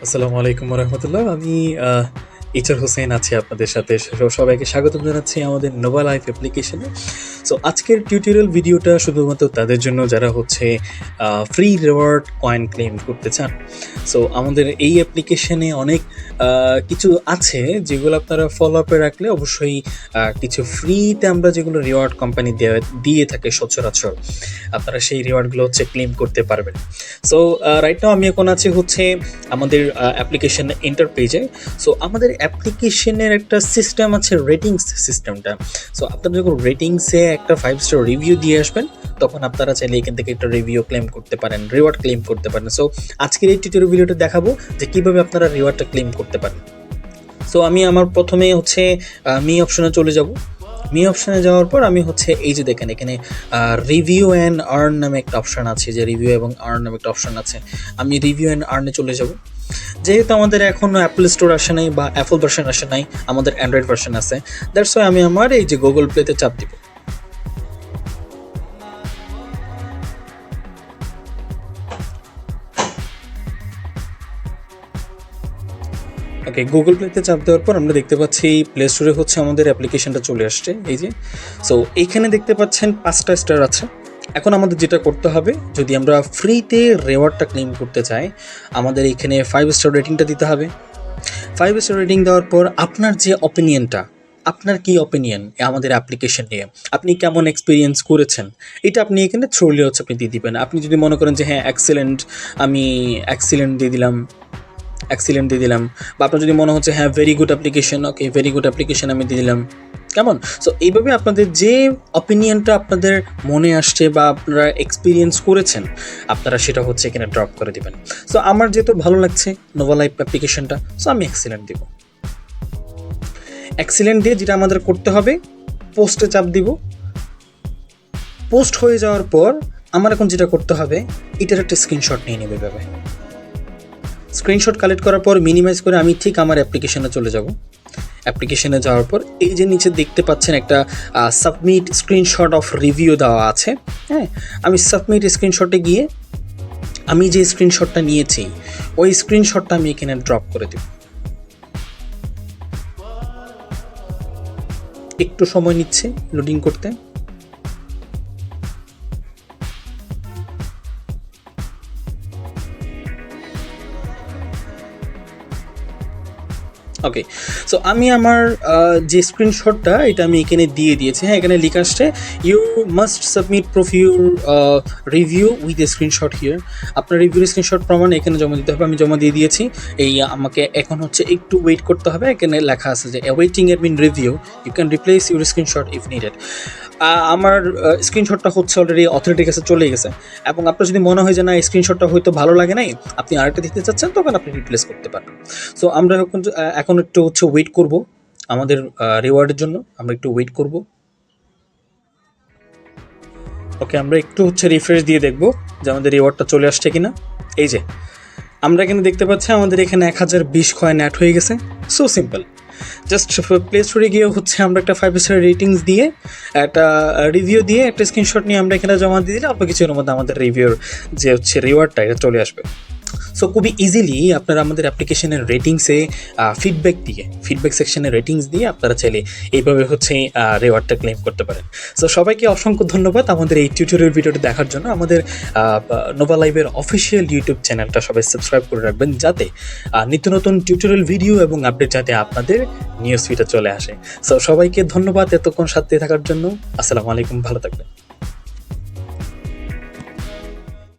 আসসালামু আলাইকুম রহমতুল্লাহ। আমি ইচার হোসেন আছি আপনাদের সাথে। সবাইকে স্বাগতম জানাচ্ছি আমাদের নোভা লাইফ অ্যাপ্লিকেশনে। সো আজকের টিউটোরিয়াল ভিডিওটা শুধুমাত্র তাদের জন্য যারা হচ্ছে ফ্রি রিওয়ার্ড কয়েন ক্লেম করতে চান। সো আমাদের এই অ্যাপ্লিকেশনে অনেক কিছু আছে যেগুলো আপনারা ফলো আপে রাখলে অবশ্যই কিছু ফ্রিতে আমরা যেগুলো রিওয়ার্ড কোম্পানি দিয়ে থাকে সচরাচর, আপনারা সেই রিওয়ার্ডগুলো হচ্ছে ক্লেম করতে পারবেন। সো রাইট নাও আমি এখন আছি হচ্ছে আমাদের অ্যাপ্লিকেশন এন্টার পেজে। সো আমাদের অ্যাপ্লিকেশনের একটা সিস্টেম আছে, রেটিংস সিস্টেমটা। সো আপনারা যখন রেটিংসে একটা 5 স্টার রিভিউ দিয়ে আসবেন, তখন আপনারা চাইলে এখান থেকে একটা রিভিউ ক্লেম করতে পারেন, রিওয়ার্ড ক্লেম করতে পারেন। সো আজকের এই টিউটোরিয়াল ভিডিওটা দেখাবো যে কীভাবে আপনারা রিওয়ার্ডটা ক্লেম করতে পারেন। সো আমি আমার প্রথমে হচ্ছে মি অপশনে চলে যাব। মি অপশানে যাওয়ার পর আমি হচ্ছে এই যে দেখেন এখানে রিভিউ অ্যান্ড আর্ন নামে একটা অপশান আছে, যে রিভিউ এবং আর্ন নামে একটা অপশান আছে। আমি রিভিউ অ্যান্ড আর্নে চলে যাব। যেহেতু আমাদের এখনও অ্যাপল স্টোর আসে নাই বা অ্যাপল ভার্সন আসে নাই, আমাদের অ্যান্ড্রয়েড ভার্সন আছে, দ্যাটস ওয়াই আমি আমার এই যে গুগল প্লেতে চাপ দিব। ওকে, গুগল প্লেতে চাপ দেওয়ার পর আমরা দেখতে পাচ্ছি প্লে স্টোরে হচ্ছে আমাদের অ্যাপ্লিকেশনটা চলে আসছে, এই যে। সো এইখানে দেখতে পাচ্ছেন 5টা স্টার আছে। এখন আমাদের যেটা করতে হবে, যদি আমরা ফ্রিতে রিওয়ার্ডটা ক্লেম করতে চাই, আমাদের এখানে 5 স্টার রেটিংটা দিতে হবে। 5 স্টার রেটিং দেওয়ার পর আপনার যে অপিনিয়নটা, আপনার কি অপিনিয়ন আমাদের অ্যাপ্লিকেশন নিয়ে, আপনি কেমন এক্সপিরিয়েন্স করেছেন, এটা আপনি এখানে থ্রুলি হচ্ছে আপনি দিয়ে দিবেন। আপনি যদি মনে করেন যে হ্যাঁ এক্সিলেন্ট, আমি এক্সিলেন্ট দিয়ে দিলাম, বা আপনার যদি মনে হচ্ছে হ্যাঁ very good application, okay very good application আমি দিয়ে দিলাম, কেমন। সো এইভাবে আপনাদের যে অপিনিয়নটা আপনাদের মনে আসছে বা আপনারা এক্সপিরিয়েন্স করেছেন, আপনারা সেটা হচ্ছে এখানে ড্রপ করে দেবেন। সো আমার যেহেতু ভালো লাগছে নোভা লাইফ অ্যাপ্লিকেশনটা, সো আমি এক্সিলেন্ট দিব। এক্সিলেন্ট দিয়ে যেটা আমাদের করতে হবে, পোস্টে চাপ দিব। পোস্ট হয়ে যাওয়ার পর আমার এখন যেটা করতে হবে, এটার একটা স্ক্রিনশট নিয়ে নেবে এভাবে। স্ক্রিনশট কালেক্ট করার পর মিনিমাইজ করে আমি ঠিক আমার অ্যাপ্লিকেশনে চলে যাব। অ্যাপ্লিকেশনে যাওয়ার পর এই যে নিচে দেখতে পাচ্ছেন একটা সাবমিট স্ক্রিনশট অফ রিভিউ দেওয়া আছে। হ্যাঁ, আমি সাবমিট স্ক্রিনশটে গিয়ে আমি যে স্ক্রিনশটটা নিয়েছি ওই স্ক্রিনশটটা আমি এখানে ড্রপ করে দেব। একটু সময় নিচ্ছে লোডিং করতে। ওকে, সো আমি আমার যে স্ক্রিনশটটা এটা আমি এখানে দিয়ে দিয়েছি। হ্যাঁ, এখানে লেখা আসছে you must submit proof your review with a screenshot here. আপনার রিভিউর স্ক্রিনশট প্রমাণে এখানে জমা দিতে হবে। আমি জমা দিয়ে দিয়েছি। এই আমাকে এখন হচ্ছে একটু ওয়েট করতে হবে। এখানে লেখা আছে যে awaiting admin review, you can replace your screenshot if needed. আমার স্ক্রিনশটটা হচ্ছে অলরেডি অথরিটির কাছে চলে গেছে, এবং আপনার যদি মনে হয় যে না স্ক্রিনশটটা হয়তো ভালো লাগে নাই, আপনি আরেকটা দিতে চাচ্ছেন, তখন আপনি রিপ্লেস করতে পারেন। সো আমরা এখন একটু হচ্ছে ওয়েট করব আমাদের রিওয়ার্ডের জন্য, আমরা একটু ওয়েট করব। ওকে, আমরা একটু হচ্ছে রিফ্রেশ দিয়ে দেখব যে আমাদের রিওয়ার্ডটা চলে আসছে কিনা। এই যে আমরা এখানে দেখতে পাচ্ছি আমাদের এখানে 1020 কয়েন অ্যাড হয়ে গেছে। সো সিম্পল, জাস্ট প্লে স্টোরে গিয়ে হচ্ছে আমরা একটা 5 স্টার রেটিংস দিয়ে, একটা রিভিউ দিয়ে, একটা স্ক্রিনশট নিয়ে আমরা এখানে জমা দিয়ে দিলে অল্প কিছুর মধ্যে আমাদের রিভিউর যে হচ্ছে রিওয়ার্ডটা এটা চলে আসবে। সো খুবই ইজিলি আপনারা আমাদের অ্যাপ্লিকেশনের রেটিংসে ফিডব্যাক সেকশনে রেটিংস দিয়ে আপনারা চাইলে এইভাবে হচ্ছে রিওয়ার্ডটা ক্লেম করতে পারেন। সো সবাইকে অসংখ্য ধন্যবাদ আমাদের এই টিউটোরিয়াল ভিডিওটি দেখার জন্য। আমাদের নোভা লাইভের অফিসিয়াল ইউটিউব চ্যানেলটা সবাই সাবস্ক্রাইব করে রাখবেন, যাতে নিত্য নতুন টিউটোরিয়াল ভিডিও এবং আপডেট যাতে আপনাদের নিউজ ফিডে চলে আসে। সো সবাইকে ধন্যবাদ এতক্ষণ সাথে থাকার জন্য। আসসালামু আলাইকুম, ভালো থাকবেন।